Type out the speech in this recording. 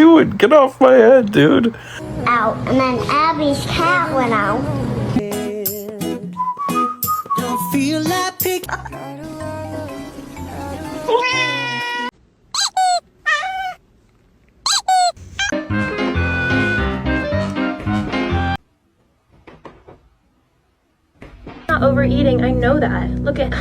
doing? Get off my head, dude. Out, and then Abby's cat went out. Don't feel like pick. Not overeating, I know that. Look at